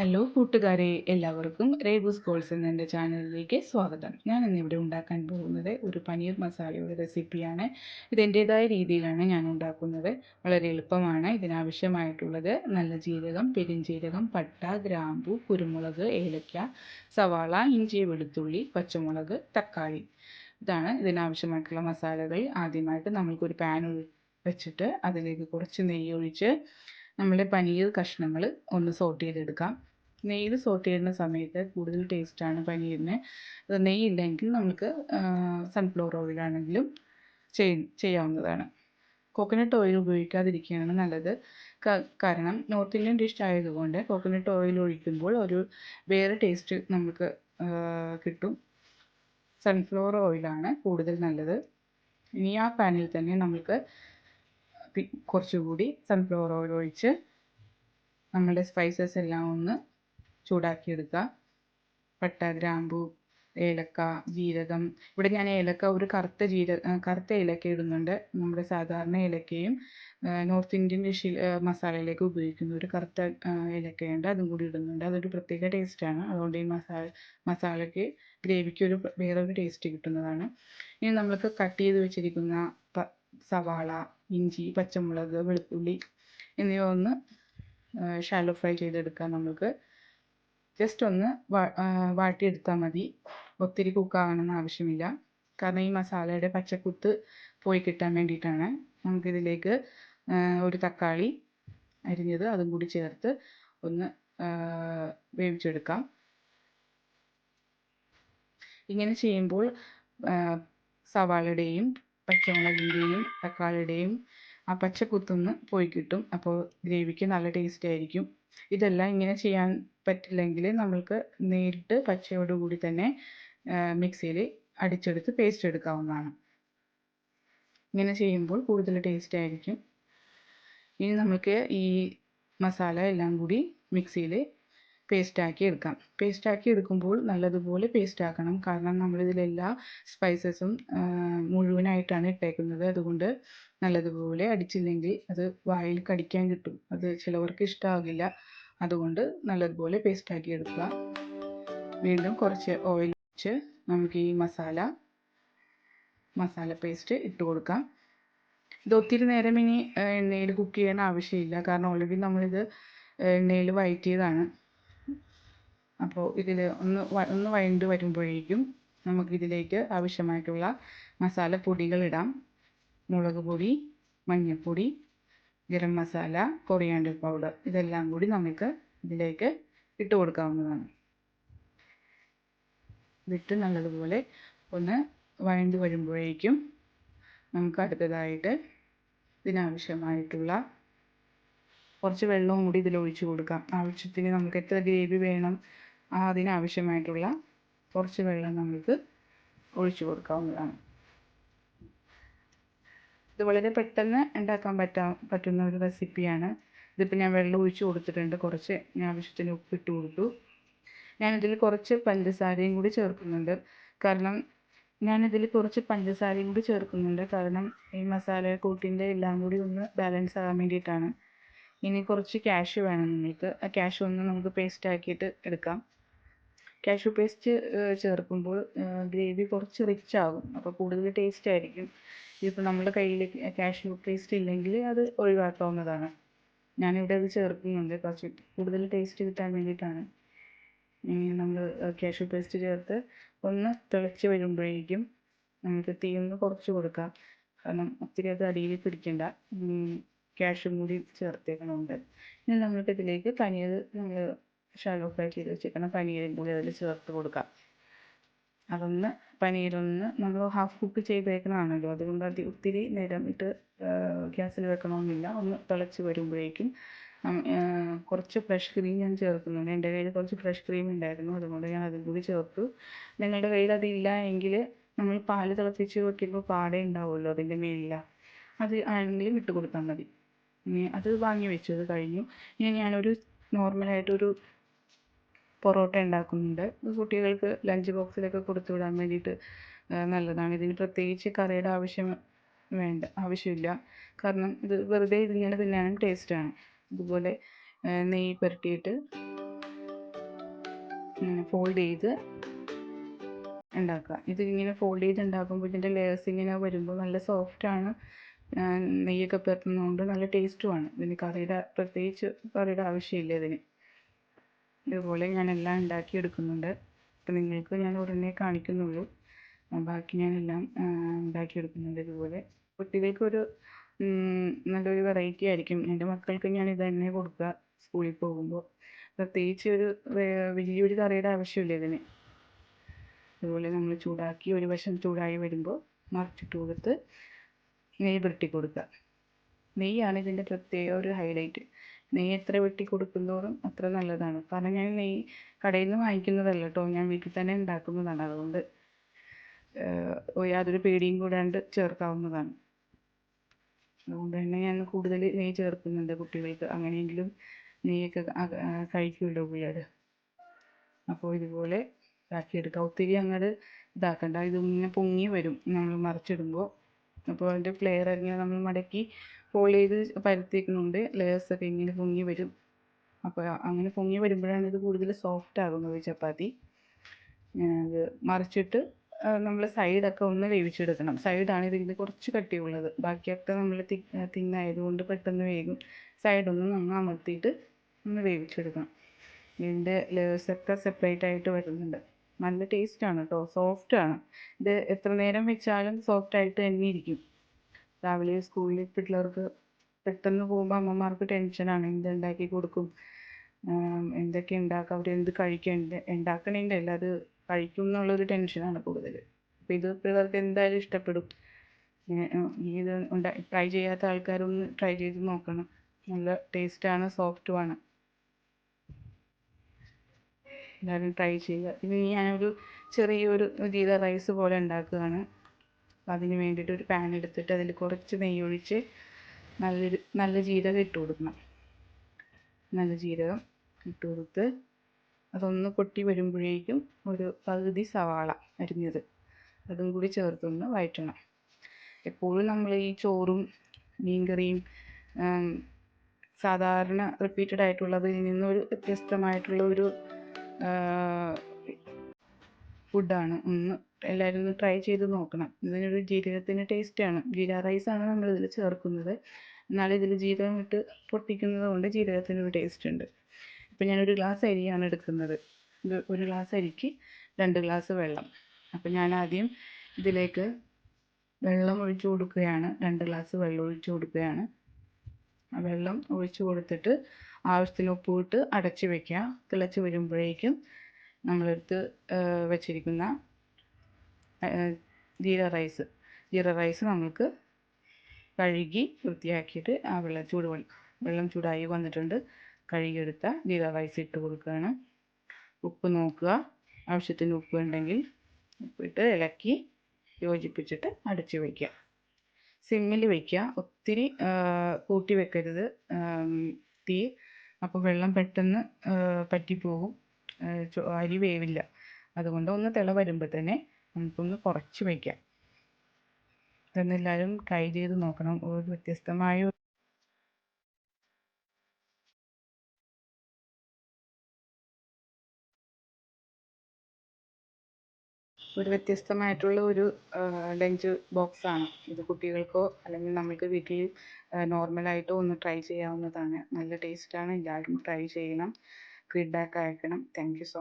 Hello കൂട്ടുകാരെ, എല്ലാവർക്കും റേബൂസ് calls എന്ന എൻ്റെ ചാനലിലേക്ക് സ്വാഗതം. ഞാൻ ഇന്നിവിടെ ഉണ്ടാക്കാൻ പോകുന്നത് ഒരു പനീർ മസാലയുടെ റെസിപ്പിയാണ്. ഇതെൻ്റേതായ രീതിയിലാണ് ഞാൻ ഉണ്ടാക്കുന്നത്. വളരെ എളുപ്പമാണ്. ഇതിനാവശ്യമായിട്ടുള്ളത് നല്ല ജീരകം, പെരുംജീരകം, പട്ട, ഗ്രാമ്പു, കുരുമുളക്, ഏലക്ക, സവാള, ഇഞ്ചി, വെളുത്തുള്ളി, പച്ചമുളക്, തക്കാളി. ഇതാണ് ഇതിനാവശ്യമായിട്ടുള്ള മസാലകൾ. ആദ്യമായിട്ട് നമ്മൾക്കൊരു പാൻ വെച്ചിട്ട് അതിലേക്ക് കുറച്ച് നെയ്യ് ഒഴിച്ച് നമ്മുടെ പനീർ കഷ്ണങ്ങൾ ഒന്ന് സോട്ട് ചെയ്തെടുക്കാം. നെയ്യിൽ സോട്ട് ചെയ്യുന്ന സമയത്ത് കൂടുതൽ ടേസ്റ്റാണ് പനീറിന്. നെയ്യ് ഇല്ലെങ്കിൽ നമുക്ക് സൺഫ്ലവർ ഓയിലാണെങ്കിലും ചെയ്യാവുന്നതാണ്. കോക്കനട്ട് ഓയിൽ ഉപയോഗിക്കാതിരിക്കുകയാണ് നല്ലത്. കാരണം നോർത്ത് ഇന്ത്യൻ ഡിഷ് ആയതുകൊണ്ട് കോക്കനട്ട് ഓയിൽ ഒഴിക്കുമ്പോൾ ഒരു വേറെ ടേസ്റ്റ് നമുക്ക് കിട്ടും. സൺഫ്ലവർ ഓയിലാണ് കൂടുതൽ നല്ലത്. ഇനി ആ പാനിൽ തന്നെ നമുക്ക് കുറച്ചുകൂടി സൺഫ്ലവർ ഓയിൽ ഒഴിച്ച് നമ്മുടെ സ്പൈസസ് എല്ലാം ഒന്ന് ചൂടാക്കിയെടുക്കുക. പട്ട, ഗ്രാമ്പു, ഏലക്ക, ജീരകം. ഇവിടെ ഞാൻ ഏലക്ക ഒരു കറുത്ത ഏലക്ക ഇടുന്നുണ്ട്. നമ്മുടെ സാധാരണ ഏലക്കയും നോർത്ത് ഇന്ത്യൻ ഡിഷിൽ മസാലയിലേക്ക് ഉപയോഗിക്കുന്ന ഒരു കറുത്ത ഏലക്കയുണ്ട്, അതും കൂടി ഇടുന്നുണ്ട്. അതൊരു പ്രത്യേക ടേസ്റ്റാണ്. അതുകൊണ്ട് ഈ മസാലയ്ക്ക് ഗ്രേവിക്ക് വേറൊരു ടേസ്റ്റ് കിട്ടുന്നതാണ്. ഇനി നമ്മൾക്ക് കട്ട് ചെയ്ത് വെച്ചിരിക്കുന്ന സവാള, ഇഞ്ചി, പച്ചമുളക്, വെളുത്തുള്ളി എന്നിവ ഒന്ന് ഷാലോ ഫ്രൈ ചെയ്തെടുക്കാം. നമുക്ക് ജസ്റ്റ് ഒന്ന് വാട്ടിയെടുത്താൽ മതി. ഒത്തിരി കുക്കാവണമെന്ന് ആവശ്യമില്ല. കാരണം ഈ മസാലയുടെ പച്ചക്കുത്ത് പോയി കിട്ടാൻ വേണ്ടിയിട്ടാണ്. നമുക്കിതിലേക്ക് ഒരു തക്കാളി അരിഞ്ഞത് അതും കൂടി ചേർത്ത് ഒന്ന് വേവിച്ചെടുക്കാം. ഇങ്ങനെ ചെയ്യുമ്പോൾ സവാളയുടെയും പച്ചമുളകിൻ്റെയും തക്കാളിയുടെയും ആ പച്ചക്കുത്തൊന്ന് പോയി കിട്ടും. അപ്പോൾ ഗ്രേവിക്ക് നല്ല ടേസ്റ്റ് ആയിരിക്കും. ഇതെല്ലാം ഇങ്ങനെ ചെയ്യാൻ പറ്റില്ലെങ്കിൽ നമ്മൾക്ക് നേരിട്ട് പച്ചയോടുകൂടി തന്നെ മിക്സിയിൽ അടിച്ചെടുത്ത് പേസ്റ്റ് എടുക്കാവുന്നതാണ്. ഇങ്ങനെ ചെയ്യുമ്പോൾ കൂടുതൽ ടേസ്റ്റ് ആയിരിക്കും. ഇനി നമുക്ക് ഈ മസാല എല്ലാം കൂടി മിക്സിയിൽ പേസ്റ്റാക്കി എടുക്കാം. പേസ്റ്റാക്കി എടുക്കുമ്പോൾ നല്ലതുപോലെ പേസ്റ്റ് ആക്കണം. കാരണം നമ്മളിതിലെല്ലാ സ്പൈസസും മുഴുവനായിട്ടാണ് ഇട്ടേക്കുന്നത്. അതുകൊണ്ട് നല്ലതുപോലെ അടിച്ചില്ലെങ്കിൽ അത് വായിൽ കടിക്കാൻ കിട്ടും. അത് ചിലവർക്ക് ഇഷ്ടമാകില്ല. അതുകൊണ്ട് നല്ലതുപോലെ പേസ്റ്റാക്കി എടുക്കുക. വീണ്ടും കുറച്ച് ഓയിൽ ഒഴിച്ച് നമുക്ക് ഈ മസാല പേസ്റ്റ് ഇട്ട് കൊടുക്കാം. ഇത് ഒത്തിരി നേരം ഇനി എണ്ണയിൽ കുക്ക് ചെയ്യാൻ ആവശ്യമില്ല. കാരണം ഓൾറെഡി നമ്മളിത് എണ്ണയിൽ വഴറ്റിയതാണ്. അപ്പോൾ ഇതിൽ ഒന്ന് വഴണ്ട് വരുമ്പോഴേക്കും നമുക്കിതിലേക്ക് ആവശ്യമായിട്ടുള്ള മസാലപ്പൊടികൾ ഇടാം. മുളക് പൊടി, മഞ്ഞൾപ്പൊടി, ഗരം മസാല, കൊറിയാൻഡർ പൗഡർ, ഇതെല്ലാം കൂടി നമുക്ക് ഇതിലേക്ക് ഇട്ട് കൊടുക്കാവുന്നതാണ്. ഇതിട്ട് നല്ലതുപോലെ ഒന്ന് വഴണ്ട് വരുമ്പോഴേക്കും നമുക്ക് അടുത്തതായിട്ട് ഇതിനാവശ്യമായിട്ടുള്ള കുറച്ച് വെള്ളവും കൂടി ഇതിൽ ഒഴിച്ച് കൊടുക്കാം. ആവശ്യത്തിന് നമുക്ക് എത്ര ഗ്രേവി വേണം അതിനാവശ്യമായിട്ടുള്ള കുറച്ച് വെള്ളം നമുക്ക് ഒഴിച്ച് കൊടുക്കാവുന്നതാണ്. ഇത് വളരെ പെട്ടെന്ന് ഉണ്ടാക്കാൻ പറ്റുന്ന ഒരു റെസിപ്പിയാണ്. ഇതിപ്പോൾ ഞാൻ വെള്ളം ഒഴിച്ച് കൊടുത്തിട്ടുണ്ട്. കുറച്ച് ആവശ്യത്തിന് ഉപ്പിട്ട് കൊടുത്തു. ഞാനിതിൽ കുറച്ച് പഞ്ചസാരയും കൂടി ചേർക്കുന്നുണ്ട്. കാരണം ഈ മസാലക്കൂട്ടിൻ്റെ എല്ലാം കൂടി ഒന്ന് ബാലൻസ് ആകാൻ വേണ്ടിയിട്ടാണ്. ഇനി കുറച്ച് കാഷ്യൂ വേണം നിങ്ങൾക്ക്. ആ കാഷ്യൂ ഒന്ന് നമുക്ക് പേസ്റ്റ് ആക്കിയിട്ട് എടുക്കാം. കാഷ്യൂ പേസ്റ്റ് ചേർക്കുമ്പോൾ ഗ്രേവി കുറച്ച് റിച്ച് ആകും. അപ്പോൾ കൂടുതൽ ടേസ്റ്റ് ആയിരിക്കും. ഇതിപ്പോൾ നമ്മുടെ കയ്യിൽ കാഷ്യൂ പേസ്റ്റ് ഇല്ലെങ്കിൽ അത് ഒഴിവാക്കാവുന്നതാണ്. ഞാനിവിടെ അത് ചേർക്കുന്നുണ്ട് കുറച്ച് കൂടുതൽ ടേസ്റ്റ് കിട്ടാൻ വേണ്ടിയിട്ടാണ്. നമ്മൾ കാഷ്യൂ പേസ്റ്റ് ചേർത്ത് ഒന്ന് തിളച്ച് വരുമ്പോഴേക്കും നമുക്ക് തീ ഒന്ന് കുറച്ച് കൊടുക്കാം. കാരണം ഒത്തിരി അത് അടിയിൽ പിടിക്കണ്ട. കാഷ്യൂ കൂടി ചേർത്തേക്കണമുണ്ട്. ഇനി നമുക്കിതിലേക്ക് പനീർ നമ്മൾ ഷാലോ ഫ്രൈ ചെയ്ത് വെച്ചേക്കണം പനീരും കൂടി അതിൽ ചേർത്ത് കൊടുക്കാം. പനീരൊന്ന് നമ്മൾ ഹാഫ് കുക്ക് ചെയ്തേക്കണതാണല്ലോ, അതുകൊണ്ട് ഒത്തിരി നേരം ഇട്ട് ഗ്യാസിൽ വെക്കണമെന്നില്ല. ഒന്ന് തിളച്ച് വരുമ്പോഴേക്കും കുറച്ച് ഫ്രഷ് ക്രീം ഞാൻ ചേർക്കുന്നുണ്ട്. എൻ്റെ കയ്യിൽ കുറച്ച് ഫ്രഷ് ക്രീം ഉണ്ടായിരുന്നു, അതുകൊണ്ട് ഞാൻ അതും കൂടി ചേർത്തു. നിങ്ങളുടെ കയ്യിൽ അതില്ല എങ്കിൽ നമ്മൾ പാല് തിളപ്പിച്ച് വെക്കുമ്പോൾ പാട ഉണ്ടാവുമല്ലോ അതിൻ്റെ മേലിൽ, അത് ആണെങ്കിലും ഇട്ട് കൊടുത്താൽ മതി. ഇനി അത് വാങ്ങി വെച്ചത് കഴിഞ്ഞു. ഇനി ഞാനൊരു നോർമലായിട്ടൊരു പൊറോട്ട ഉണ്ടാക്കുന്നുണ്ട്. കുട്ടികൾക്ക് ലഞ്ച് ബോക്സിലൊക്കെ കൊടുത്തു വിടാൻ വേണ്ടിയിട്ട് നല്ലതാണ്. ഇതിന് പ്രത്യേകിച്ച് കറിയുടെ ആവശ്യമില്ല. കാരണം ഇത് വെറുതെ ഇതിങ്ങനെ തിന്നാനും ടേസ്റ്റാണ്. ഇതുപോലെ നെയ്യ് പുരട്ടിയിട്ട് ഇങ്ങനെ ഫോൾഡ് ചെയ്ത് ഉണ്ടാക്കുക. ഇതിങ്ങനെ ഫോൾഡ് ചെയ്ത് ഉണ്ടാക്കുമ്പോൾ ഇതിൻ്റെ ലെയേഴ്സ് ഇങ്ങനെ വരുമ്പോൾ നല്ല സോഫ്റ്റാണ്. നെയ്യൊക്കെ പുരട്ടുന്നതുകൊണ്ട് നല്ല ടേസ്റ്റുമാണ്. ഇതിന് പ്രത്യേകിച്ച് കറിയുടെ ആവശ്യമില്ല ഇതിന്. ഇതുപോലെ ഞാൻ എല്ലാം ഉണ്ടാക്കിയെടുക്കുന്നുണ്ട്. അപ്പം നിങ്ങൾക്ക് ഞാൻ ഉടനെ കാണിക്കുന്നുള്ളൂ. ബാക്കി ഞാനെല്ലാം ഉണ്ടാക്കിയെടുക്കുന്നുണ്ട് ഇതുപോലെ. കുട്ടികൾക്കൊരു നല്ലൊരു വെറൈറ്റി ആയിരിക്കും. എൻ്റെ മക്കൾക്ക് ഞാൻ ഇത് തന്നെ കൊടുക്കുക സ്കൂളിൽ പോകുമ്പോൾ. പ്രത്യേകിച്ച് വലിയൊരു കറിയുടെ ആവശ്യമില്ല ഇതിന്. അതുപോലെ നമ്മൾ ചൂടാക്കി ഒരു വശം ചൂടായി വരുമ്പോൾ മറിച്ചിട്ട് കൊടുത്ത് നെയ്യ് പുരട്ടി കൊടുക്കുക. നെയ്യാണ് ഇതിൻ്റെ പ്രത്യേക ഒരു ഹൈലൈറ്റ്. നെയ്യ് എത്ര വെട്ടി കൊടുക്കുന്നതോറും അത്ര നല്ലതാണ്. കാരണം ഞാൻ നെയ്യ് കടയിൽ നിന്ന് വാങ്ങിക്കുന്നതല്ല കേട്ടോ, ഞാൻ വീട്ടിൽ തന്നെ ഉണ്ടാക്കുന്നതാണ്. അതുകൊണ്ട് യാതൊരു പേടിയും കൂടാണ്ട് ചേർക്കാവുന്നതാണ്. അതുകൊണ്ട് തന്നെ ഞാൻ കൂടുതൽ നെയ്യ് ചേർക്കുന്നുണ്ട് കുട്ടികൾക്ക്. അങ്ങനെയെങ്കിലും നെയ്യൊക്കെ കഴിക്കുമല്ലോ പിള്ളേർ. അപ്പോൾ ഇതുപോലെ ഇതാക്കിയെടുക്കുക. ഒത്തിരി അങ്ങോട്ട് ഇതാക്കണ്ട. ഇതിങ്ങനെ പൊങ്ങി വരും നമ്മൾ മറിച്ചിടുമ്പോൾ. അപ്പോൾ അതിൻ്റെ ഫ്ലെയർ ഇങ്ങനെ നമ്മൾ മടക്കി ഫോൾഡ് ചെയ്ത് പരത്തിയേക്കുന്നുണ്ട്. ലെയേഴ്സൊക്കെ ഇങ്ങനെ പൊങ്ങി വരും. അപ്പോൾ അങ്ങനെ പൊങ്ങി വരുമ്പോഴാണ് ഇത് കൂടുതൽ സോഫ്റ്റ് ആകുന്നത് ചപ്പാത്തി. ഇത് മറിച്ചിട്ട് നമ്മൾ സൈഡൊക്കെ ഒന്ന് വേവിച്ചെടുക്കണം. സൈഡാണ് ഇതിന് കുറച്ച് കട്ടിയുള്ളത്. ബാക്കിയൊക്കെ നമ്മൾ തിന്നായതുകൊണ്ട് പെട്ടെന്ന് വേകും. സൈഡൊന്ന് നമ്മൾ അമർത്തിയിട്ട് ഒന്ന് വേവിച്ചെടുക്കണം. ഇതിൻ്റെ ലേയേഴ്സൊക്കെ സെപ്പറേറ്റ് ആയിട്ട് വരുന്നുണ്ട്. നല്ല ടേസ്റ്റാണ് കേട്ടോ, സോഫ്റ്റാണ്. ഇത് എത്ര നേരം വെച്ചാലും സോഫ്റ്റായിട്ട് തന്നെ ഇരിക്കും. രാവിലെ സ്കൂളിൽ പിള്ളേർക്ക് പെട്ടെന്ന് പോകുമ്പോൾ അമ്മമാർക്ക് ടെൻഷനാണ്. എന്തുണ്ടാക്കി കൊടുക്കും, എന്തൊക്കെ ഉണ്ടാക്കുക, അവരെന്ത് കഴിക്കുക, ഉണ്ടാക്കണേൻ്റെ അല്ല അത് കഴിക്കും എന്നുള്ളൊരു ടെൻഷനാണ് കൂടുതൽ. അപ്പോൾ ഇത് പിള്ളേർക്ക് എന്തായാലും ഇഷ്ടപ്പെടും. ഇത് ട്രൈ ചെയ്യാത്ത ആൾക്കാരൊന്ന് ട്രൈ ചെയ്ത് നോക്കണം. നല്ല ടേസ്റ്റാണ്, സോഫ്റ്റുമാണ്. എല്ലാവരും ട്രൈ ചെയ്യുക. ഇനി ഞാനൊരു ചെറിയൊരു ജീര റൈസ് പോലെ ഉണ്ടാക്കുകയാണ്. അതിന് വേണ്ടിയിട്ട് ഒരു പാൻ എടുത്തിട്ട് അതിൽ കുറച്ച് നെയ്യ് ഒഴിച്ച് നല്ല ജീരകം ഇട്ട് കൊടുക്കണം. നല്ല ജീരകം ഇട്ട് കൊടുത്ത് അതൊന്ന് പൊട്ടി വരുമ്പോഴേക്കും ഒരു പകുതി സവാള അരിഞ്ഞത് അതും കൂടി ചേർത്തൊന്ന് വഴറ്റണം. എപ്പോഴും നമ്മൾ ഈ ചോറും മീൻകറിയും സാധാരണ റിപ്പീറ്റഡ് ആയിട്ടുള്ളതിൽ നിന്നൊരു വ്യത്യസ്തമായിട്ടുള്ള ഒരു ഫുഡാണ്. എല്ലാവരും ഒന്ന് ട്രൈ ചെയ്ത് നോക്കണം. ഇതിനൊരു ജീരകത്തിന് ടേസ്റ്റാണ്. ജീര റൈസാണ് നമ്മളിതിൽ ചേർക്കുന്നത്. എന്നാലും ഇതിൽ ജീരകം ഇട്ട് പൊട്ടിക്കുന്നത് കൊണ്ട് ജീരകത്തിനൊരു ടേസ്റ്റ് ഉണ്ട്. ഇപ്പം ഞാനൊരു ഗ്ലാസ് അരിയാണ് എടുക്കുന്നത്. ഒരു ഗ്ലാസ് അരിക്ക് 2 ഗ്ലാസ് വെള്ളം. അപ്പം ഞാൻ ആദ്യം ഇതിലേക്ക് വെള്ളം ഒഴിച്ചു കൊടുക്കുകയാണ്. 2 ഗ്ലാസ് വെള്ളം ഒഴിച്ചു കൊടുക്കുകയാണ്. ആ വെള്ളം ഒഴിച്ചു കൊടുത്തിട്ട് ആവശ്യത്തിന് ഉപ്പിട്ട് അടച്ച് വയ്ക്കുക. തിളച്ച് വരുമ്പോഴേക്കും നമ്മളെടുത്ത് വെച്ചിരിക്കുന്ന ജീര റൈസ് നമുക്ക് കഴുകി വൃത്തിയാക്കിയിട്ട് ആ വെള്ളം ചൂടായി വന്നിട്ടുണ്ട്. കഴുകിയെടുത്ത ജീര റൈസ് ഇട്ട് കൊടുക്കുകയാണ്. ഉപ്പ് നോക്കുക, ആവശ്യത്തിന് ഉപ്പ് ഉണ്ടെങ്കിൽ ഉപ്പിട്ട് ഇളക്കി യോജിപ്പിച്ചിട്ട് അടച്ച് വയ്ക്കുക. സിമ്മിൽ വയ്ക്കുക, ഒത്തിരി കൂട്ടി വെക്കരുത് തീ. അപ്പോൾ വെള്ളം പെട്ടെന്ന് പറ്റിപ്പോകും, അരി വേവില്ല. അതുകൊണ്ട് ഒന്ന് തിള വരുമ്പോൾ തന്നെ നമുക്കൊന്ന് കുറച്ച് വയ്ക്കാം. ഇതെല്ലാവരും ട്രൈ ചെയ്ത് നോക്കണം. ഒരു വ്യത്യസ്തമായിട്ടുള്ള ഒരു ലഞ്ച് ബോക്സാണ് ഇത്. കുട്ടികൾക്കോ അല്ലെങ്കിൽ നമുക്ക് വീട്ടിൽ നോർമലായിട്ടോ ഒന്ന് ട്രൈ ചെയ്യാവുന്നതാണ്. നല്ല ടേസ്റ്റാണ്. എല്ലാവരും ട്രൈ ചെയ്യണം. ഫീഡ്ബാക്ക് അയക്കണം. Thank you so much.